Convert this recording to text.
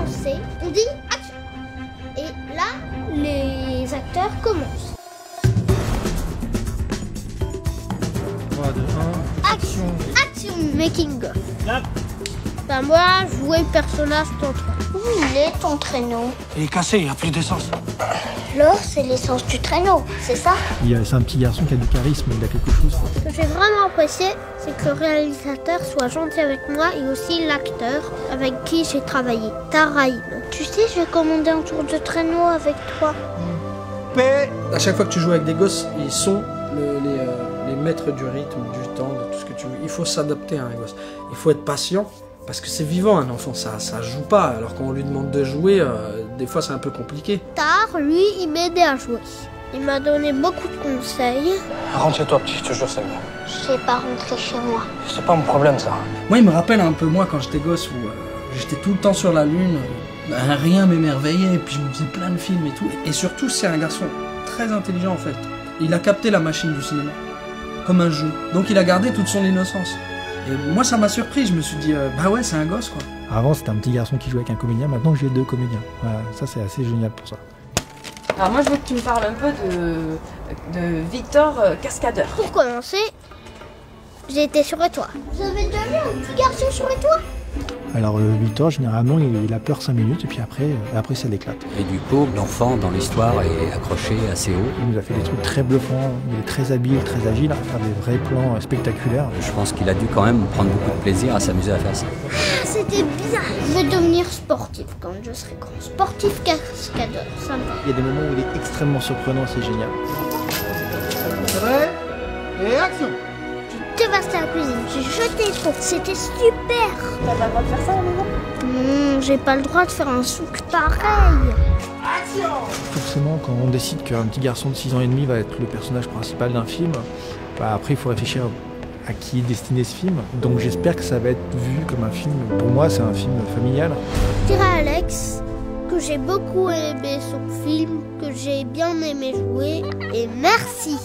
commencer, on dit action. Et là, les acteurs commencent. 3, 2, 1. Action. Action. Making of. Ben moi, jouer le personnage d'entraînement. Où il est ton traîneau? Il est cassé, il n'y a plus d'essence. L'or, c'est l'essence du traîneau, c'est ça? C'est un petit garçon qui a du charisme, il a quelque chose. Ce que j'ai vraiment apprécié, c'est que le réalisateur soit gentil avec moi et aussi l'acteur avec qui j'ai travaillé, Taraïm. Tu sais, je vais commander un tour de traîneau avec toi. À chaque fois que tu joues avec des gosses, ils sont les maîtres du rythme, du temps, de tout ce que tu veux. Il faut s'adapter à un gosse. Il faut être patient. Parce que c'est vivant un enfant, ça joue pas, alors qu'on lui demande de jouer, des fois c'est un peu compliqué. Tard, lui, il m'aidait à jouer. Il m'a donné beaucoup de conseils. Rentre chez toi, petit, je te jure, c'est mieux. Je sais pas rentrer chez moi. C'est pas mon problème, ça. Moi, il me rappelle un peu moi quand j'étais gosse, où j'étais tout le temps sur la lune, rien m'émerveillait, et puis je me faisais plein de films et tout. Et surtout, c'est un garçon très intelligent en fait. Il a capté la machine du cinéma, comme un jeu. Donc il a gardé toute son innocence. Et moi, ça m'a surpris, je me suis dit, bah ouais, c'est un gosse, quoi. Avant, c'était un petit garçon qui jouait avec un comédien, maintenant j'ai 2 comédiens. Voilà, ça, c'est assez génial pour ça. Alors moi, je veux que tu me parles un peu de Victor Cascadeur. Pour commencer, j'ai été sur Étoile. Vous avez déjà vu un petit garçon sur Étoile? Alors Victor, généralement, il a peur 5 minutes et puis après ça l'éclate. Et du coup, l'enfant dans l'histoire est accroché assez haut. Il nous a fait des trucs très bluffants, il est très habile, très agile, à faire des vrais plans spectaculaires. Je pense qu'il a dû quand même prendre beaucoup de plaisir à s'amuser à faire ça. Ah, c'était bien. Je veux devenir sportif quand je serai grand. Sportif cascadeur, sympa. Il y a des moments où il est extrêmement surprenant, c'est génial. C'est vrai? Et action! J'ai dévasté la cuisine, j'ai jeté le pot. C'était super. T'as pas le droit de faire ça à la maison? Non, j'ai pas le droit de faire un souk pareil. Forcément, quand on décide qu'un petit garçon de 6 ans et demi va être le personnage principal d'un film, bah après il faut réfléchir à qui est destiné ce film. Donc j'espère que ça va être vu comme un film, pour moi c'est un film familial. Je dirais à Alex que j'ai beaucoup aimé son film, que j'ai bien aimé jouer et merci.